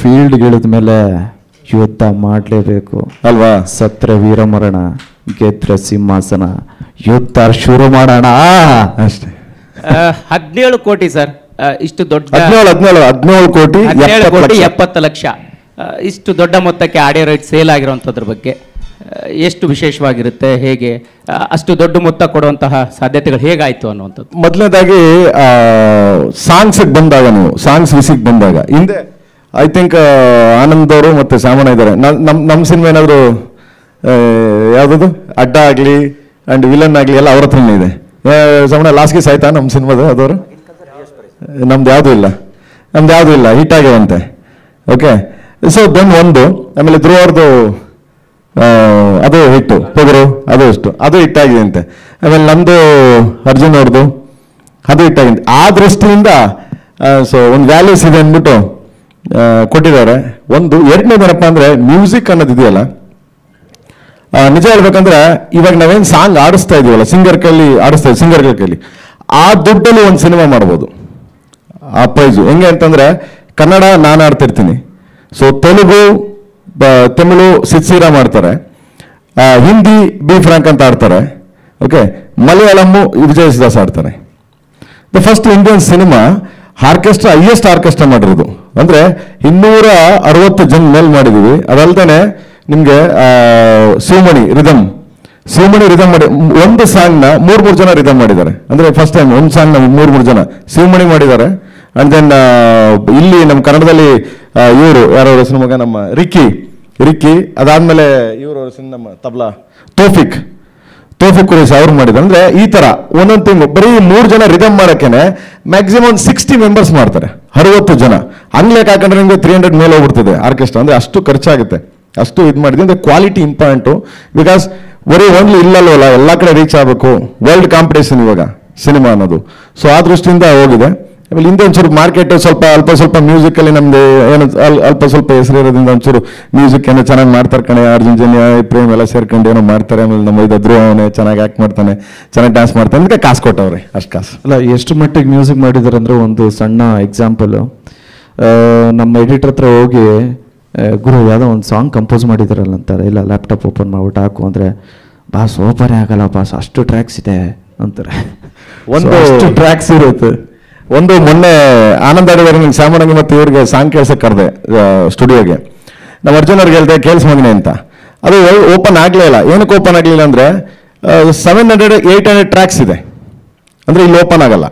ಫೀಲ್ಡ್ಗೆ ಇಳಿದ ಮೇಲೆ ಯುದ್ಧ ಮಾಡಲೇಬೇಕು ಅಲ್ವಾ? ಸತ್ರ ವೀರಮರಣ, ಗೆದ್ರೆ ಸಿಂಹಾಸನ, ಯುದ್ಧ ಶುರು ಮಾಡೋಣ ಅಷ್ಟೇ. 17 ಕೋಟಿ ಸರ್, ಇಷ್ಟು ದೊಡ್ಡ 17 ಕೋಟಿ 70 ಲಕ್ಷ, ಇಷ್ಟು ದೊಡ್ಡ ಮೊತ್ತಕ್ಕೆ ಆಡಿಯೋ ರೈಟ್ ಸೇಲ್ ಆಗಿರುವಂಥದ್ರ ಬಗ್ಗೆ ಎಷ್ಟು ವಿಶೇಷವಾಗಿರುತ್ತೆ, ಹೇಗೆ ಅಷ್ಟು ದೊಡ್ಡ ಮೊತ್ತ ಕೊಡುವಂತಹ ಸಾಧ್ಯತೆಗಳು ಹೇಗಾಯ್ತು ಅನ್ನುವಂಥದ್ದು. ಮೊದಲನೇದಾಗಿ ಸಾಂಗ್ಸ್ ಬಂದಾಗ, ನೀವು ಸಾಂಗ್ಸ್ ವಿಸಿಗೆ ಬಂದಾಗ ಹಿಂದೆ ಐ ಥಿಂಕ್ ಆನಂದ್ ಅವರು ಮತ್ತೆ ಸಾಮಣ್ಣ ಇದ್ದಾರೆ. ನಮ್ಮ ಸಿನಿಮಾ ಏನಾದರೂ ಯಾವುದದು ಅಡ್ಡ ಆಗಲಿ ಆ್ಯಂಡ್ ವಿಲನ್ ಆಗಲಿ ಎಲ್ಲ ಅವ್ರ ಹತ್ರನೇ ಇದೆ. ಸಾಮಣ್ಣ ಲಾಸ್ಟ್ಗೆ ಸಾಯ್ತಾ ನಮ್ಮ ಸಿನಿಮಾದು ಅದವರು? ನಮ್ದು ಯಾವುದೂ ಇಲ್ಲ, ಹಿಟ್ ಆಗ್ಯಾವಂತೆ. ಓಕೆ, ಸೊ ದೆನ್ ಒಂದು, ಆಮೇಲೆ ಧ್ರುವ ಅವ್ರದ್ದು ಅದು ಹಿಟ್ಟು, ಪೊಗರು ಅದು ಹಿಟ್ಟಾಗಿದೆ ಅಂತೆ. ಆಮೇಲೆ ನಮ್ಮದು ಅರ್ಜುನ್ ಅವ್ರದ್ದು ಅದು ಹಿಟ್ಟಾಗಿದೆ. ಆ ದೃಷ್ಟಿಯಿಂದ ಸೊ ಒಂದು ವ್ಯಾಲ್ಯೂಸ್ ಇದೆ ಅಂದ್ಬಿಟ್ಟು ಕೊಟ್ಟಿದ್ದಾರೆ. ಒಂದು ಎರಡನೇದೇನಪ್ಪ ಅಂದರೆ ಮ್ಯೂಸಿಕ್ ಅನ್ನೋದು ಇದೆಯಲ್ಲ, ನಿಜ ಹೇಳ್ಬೇಕಂದ್ರೆ ಇವಾಗ ನಾವೇನು ಸಾಂಗ್ ಆಡಿಸ್ತಾ ಇದೀವಲ್ಲ, ಸಿಂಗರ್ ಕೈಲಿ ಆ ದುಡ್ಡಲ್ಲಿ ಒಂದು ಸಿನಿಮಾ ಮಾಡ್ಬೋದು. ಆ ಪ್ರೈಸು ಹೆಂಗೆ ಅಂತಂದ್ರೆ, ಕನ್ನಡ ನಾನು ಆಡ್ತಿರ್ತೀನಿ, ಸೊ ತೆಲುಗು ತಮಿಳು ಸಿದ್ಸೀರಾ ಮಾಡ್ತಾರೆ, ಹಿಂದಿ ಬಿ ಫ್ರಾಂಕ್ ಅಂತ ಆಡ್ತಾರೆ, ಓಕೆ, ಮಲಯಾಳಮ್ಮು ವಿಜಯ್ ದಾಸ್ ಆಡ್ತಾರೆ. The first Indian cinema orchestra, highest orchestra ಮಾಡಿರೋದು ಅಂದ್ರೆ 260 ಜನ ಮೇಲೆ ಮಾಡಿದೀವಿ. ಅದಲ್ದೇನೆ ನಿಮ್ಗೆ ಶಿವಮಣಿ ರಿದಮ್ ಮಾಡಿ ಒಂದು ಸಾಂಗ್ನ 3 ಜನ ರಿದಮ್ ಮಾಡಿದ್ದಾರೆ. ಅಂದ್ರೆ ಫಸ್ಟ್ ಟೈಮ್ ಒಂದು ಸಾಂಗ್ನ 3 ಜನ ಶಿವಮಣಿ ಮಾಡಿದ್ದಾರೆ. ಅಂಡ್ ದೆನ್ ಇಲ್ಲಿ ನಮ್ಮ ಕನ್ನಡದಲ್ಲಿ ಇವರು ಯಾರೋ ಹೆಸರು ಮಗ, ನಮ್ಮ ರಿಕ್ಕಿ, ಅದಾದ್ಮೇಲೆ ಇವರು ಹೆಸರು ನಮ್ಮ ತಬ್ಲಾ ತೋಫಿಕ್ ಕುರೇಶ್ ಅವ್ರು ಮಾಡಿದ್ರು. ಅಂದ್ರೆ ಈ ತರ ಒಂದೊಂದು ತಿಂಗಳು ಬರೀ 3 ಜನ ರಿದಮ್ ಮಾಡಕ್ಕೇನೆ ಮ್ಯಾಕ್ಸಿಮಮ್ 60 ಮೆಂಬರ್ಸ್ ಮಾಡ್ತಾರೆ, 60 ಜನ. ಹಂಗ್ಲೆಕ್ ಹಾಕೊಂಡ್ರೆ ನಿಮ್ಗೆ 300 ಮೇಲೆ ಹೋಗ್ಬಿಡ್ತದೆ ಆರ್ಕೆಸ್ಟ್ರಾ. ಅಂದ್ರೆ ಅಷ್ಟು ಖರ್ಚಾಗುತ್ತೆ, ಅಷ್ಟು ಇದು ಮಾಡಿದ್ವಿ. ಅಂದ್ರೆ ಕ್ವಾಲಿಟಿ ಇಂಪಾರ್ಟೆಂಟು, ಬಿಕಾಸ್ ಬರೀ ಓನ್ಲಿ ಇಲ್ಲಲ್ವಲ್ಲ, ಎಲ್ಲ ಕಡೆ ರೀಚ್ ಆಗಬೇಕು. ವರ್ಲ್ಡ್ ಕಾಂಪಿಟೇಷನ್ ಇವಾಗ ಸಿನಿಮಾ ಅನ್ನೋದು. ಸೊ ಆ ದೃಷ್ಟಿಯಿಂದ ಹೋಗಿದೆ. ಆಮೇಲೆ ಹಿಂದೆ ಒಂಚೂರು ಮಾರ್ಕೆಟ್ ಅಲ್ಪ ಸ್ವಲ್ಪ ಮ್ಯೂಸಿಕಲ್ಲಿ ನಮ್ದು ಏನು ಅಲ್ಪ ಸ್ವಲ್ಪ ಹೆಸರು ಇರೋದ್ರಿಂದ ಒಂಚೂರು ಮ್ಯೂಸಿಕ್ ಏನೋ ಚೆನ್ನಾಗಿ ಮಾಡ್ತಾರೆ ಕಣೆ, ಅರ್ಜುನ್ ಜನ್ಯ ಪ್ರೇಮ್ ಎಲ್ಲ ಸೇರ್ಕೊಂಡು ಏನೋ ಮಾಡ್ತಾರೆ. ಆಮೇಲೆ ನಮ್ಮ ಧ್ರುವ ಅವನೇ ಚೆನ್ನಾಗಿ ಆ್ಯಕ್ಟ್ ಮಾಡ್ತಾನೆ, ಚೆನ್ನಾಗಿ ಡ್ಯಾನ್ಸ್ ಮಾಡ್ತಾನೆ, ಅದಕ್ಕೆ ಕಾಸು ಕೊಟ್ಟವ್ರೆ. ಅಷ್ಟು ಕಾಸು ಅಲ್ಲ, ಎಷ್ಟು ಮಟ್ಟಿಗೆ ಮ್ಯೂಸಿಕ್ ಮಾಡಿದ್ದಾರೆ ಅಂದರೆ, ಒಂದು ಸಣ್ಣ ಎಕ್ಸಾಂಪಲು, ನಮ್ಮ ಎಡಿಟರ್ ಹತ್ರ ಹೋಗಿ ಗುರು ಯಾವುದೋ ಒಂದು ಸಾಂಗ್ ಕಂಪೋಸ್ ಮಾಡಿದಾರಲ್ಲ ಅಂತಾರೆ. ಇಲ್ಲ, ಲ್ಯಾಪ್ಟಾಪ್ ಓಪನ್ ಮಾಡ್ಬಿಟ್ಟು ಹಾಕು ಅಂದರೆ, ಬಾಸ್ ಓಪನೇ ಆಗಲ್ಲ ಬಾಸ್, ಅಷ್ಟು ಟ್ರ್ಯಾಕ್ಸ್ ಇದೆ ಅಂತಾರೆ. ಅಷ್ಟು ಟ್ರ್ಯಾಕ್ಸ್ ಇರುತ್ತೆ. ಒಂದು ಮೊನ್ನೆ ಆನಂದ್ ಆಡಿದಾರೆ, ನಿಮ್ಗೆ ಸಾಮಾನ್ಯ ಮತ್ತು ಇವ್ರಿಗೆ ಸಾಂಗ್ ಕೇಳ್ಸಕ್ಕೆ ಕರೆದೆ ಸ್ಟುಡಿಯೋಗೆ. ನಮ್ಮ ಅರ್ಜುನ್ ಅವ್ರಿಗೆ ಹೇಳ್ದೆ ಕೇಳಿಸ್ ಮಗನೆ ಅಂತ. ಅದು ಓಪನ್ ಆಗಲೇ ಇಲ್ಲ. ಏನಕ್ಕೆ ಓಪನ್ ಆಗಲಿಲ್ಲ ಅಂದರೆ 700-800 ಟ್ರ್ಯಾಕ್ಸ್ ಇದೆ. ಅಂದರೆ ಇಲ್ಲಿ ಓಪನ್ ಆಗಲ್ಲ.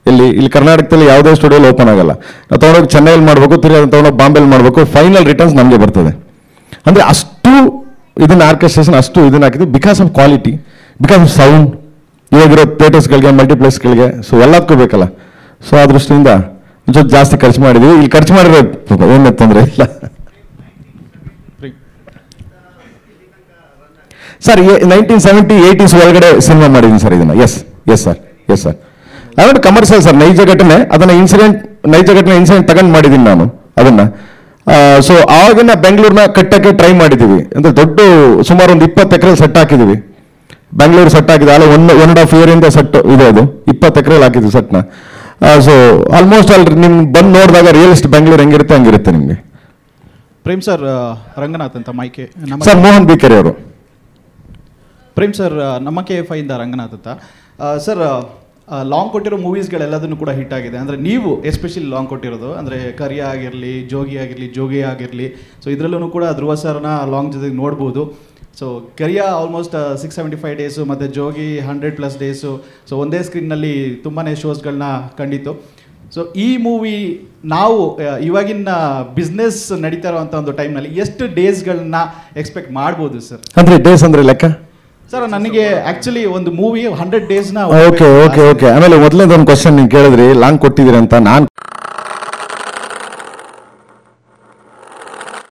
ಇಲ್ಲಿ ಕರ್ನಾಟಕದಲ್ಲಿ ಯಾವುದೇ ಸ್ಟುಡಿಯೋಲಿ ಓಪನ್ ಆಗಲ್ಲ. ನಾವು ತೊಗೊಂಡೋಗಿ ಚೆನ್ನೈಲಿ ಮಾಡಬೇಕು, ತಿರ್ಗಿ ತೊಗೊಂಡೋಗಿ ಬಾಂಬೆಲಿ ಮಾಡಬೇಕು, ಫೈನಲ್ ರಿಟರ್ನ್ಸ್ ನಮಗೆ ಬರ್ತದೆ. ಅಂದರೆ ಅಷ್ಟು ಇದನ್ನ ಆರ್ಕೆಸ್ಟ್ರೇಷನ್ ಅಷ್ಟು ಇದನ್ನ ಹಾಕಿದ್ವಿ, because of quality, because of sound. ಇವಾಗಿರೋ ಥಿಯೇಟರ್ಸ್ಗಳಿಗೆ, ಮಲ್ಟಿಪ್ಲೆಕ್ಸ್ಗಳಿಗೆ, ಸೊ ಎಲ್ಲದಕ್ಕೂ ಬೇಕಲ್ಲ. ಸೊ ಆ ದೃಷ್ಟಿಯಿಂದ ಒಂಚೂರು ಜಾಸ್ತಿ ಖರ್ಚು ಮಾಡಿದ್ವಿ. ಇಲ್ಲಿ ಖರ್ಚು ಮಾಡಿರೋ ಏನು ತೊಂದರೆ ಇಲ್ಲ ಸರ್. 1970s 80s ಒಳಗಡೆ ಸಿನಿಮಾ ಮಾಡಿದ್ದೀನಿ ಸರ್ ಇದನ್ನ. Yes sir. ಅದನ್ನು ಕಮರ್ಷಿಯಲ್ ಸರ್, ನೈಜ ಘಟನೆ. ಅದನ್ನ ನೈಜ ಘಟನೆ ಇನ್ಸಿಡೆಂಟ್ ತಗೊಂಡು ಮಾಡಿದ್ದೀನಿ ನಾನು ಅದನ್ನ. ಸೊ ಆವಾಗಿನ ಬೆಂಗಳೂರಿನ ಕಟ್ಟಕ್ಕೆ ಟ್ರೈ ಮಾಡಿದ್ದೀವಿ. ಅಂದ್ರೆ ದೊಡ್ಡ ಸುಮಾರು ಒಂದು 20 ಎಕರೆ ಸೆಟ್ ಹಾಕಿದ್ದೀವಿ. ಬೆಂಗಳೂರು ಸೆಟ್ ಹಾಕಿದೆ, ಅಲ್ಲ 1.5 year ಇಂದ ಸೆಟ್ ಇದೆ. ಅದು 20 ಎಕರೆಯಲ್ಲಿ ಹಾಕಿದ್ವಿ ಸೆಟ್ನ. ಸೊ ಆಲ್ಮೋಸ್ಟ್ ಅಲ್ಲಿ ನಿಮ್ ಬಂದು ನೋಡಿದಾಗ ರಿಯಲಿಸ್ಟ್ ಬೆಂಗಳೂರು ಹೆಂಗಿರುತ್ತೆ ಹಂಗಿರುತ್ತೆ ನಿಮಗೆ. ಪ್ರೇಮ್ ಸರ್, ರಂಗನಾಥ್ ಅಂತ ಮೈಕೆ ಸರ್, ಮೋಹನ್ ಬಿಕೆರೆ ಅವರು. ಪ್ರೇಮ್ ಸರ್, ನಮ್ಮ KFI ಇಂದ ರಂಗನಾಥ್ ಅಂತ. ಸರ್, ಲಾಂಗ್ ಕೊಟ್ಟಿರೋ ಮೂವೀಸ್ಗಳೆಲ್ಲದನ್ನು ಕೂಡ ಹಿಟ್ ಆಗಿದೆ. ಅಂದರೆ ನೀವು ಎಸ್ಪೆಷಲಿ ಲಾಂಗ್ ಕೊಟ್ಟಿರೋದು, ಅಂದರೆ ಕರಿಯ ಆಗಿರಲಿ, ಜೋಗಿ ಆಗಿರಲಿ, ಸೊ ಇದರಲ್ಲೂ ಕೂಡ ಧ್ರುವ ಸರ್ನ ಲಾಂಗ್ ಜೊತೆಗೆ ನೋಡ್ಬೋದು. ಸೊ ಕರಿಯ ಆಲ್ಮೋಸ್ಟ್ 675 ಡೇಸು, ಮತ್ತು ಜೋಗಿ 100+ ಡೇಸು. ಸೊ ಒಂದೇ ಸ್ಕ್ರೀನ್ನಲ್ಲಿ ತುಂಬಾ ಶೋಸ್ಗಳನ್ನ ಕಂಡಿತು. ಸೊ ಈ ಮೂವಿ ನಾವು ಇವಾಗಿನ ಬಿಸ್ನೆಸ್ ನಡೀತಾ ಇರೋವಂಥ ಒಂದು ಟೈಮ್ನಲ್ಲಿ ಎಷ್ಟು ಡೇಸ್ಗಳನ್ನ ಎಕ್ಸ್ಪೆಕ್ಟ್ ಮಾಡ್ಬೋದು ಸರ್? ಅಂದರೆ ಡೇಸ್ ಅಂದರೆ ಲೆಕ್ಕ ಸರ್, ನನಗೆ ಆ್ಯಕ್ಚುಲಿ ಒಂದು ಮೂವಿ 100 ಡೇಸ್ನ. ಓಕೆ. ಆಮೇಲೆ ಮೊದಲನೇದೊಂದು ಕ್ವಶನ್ ನೀವು ಕೇಳಿದ್ರಿ, ಲಾಂಗ್ ಕೊಟ್ಟಿದ್ದೀರಿ ಅಂತ. ನಾನು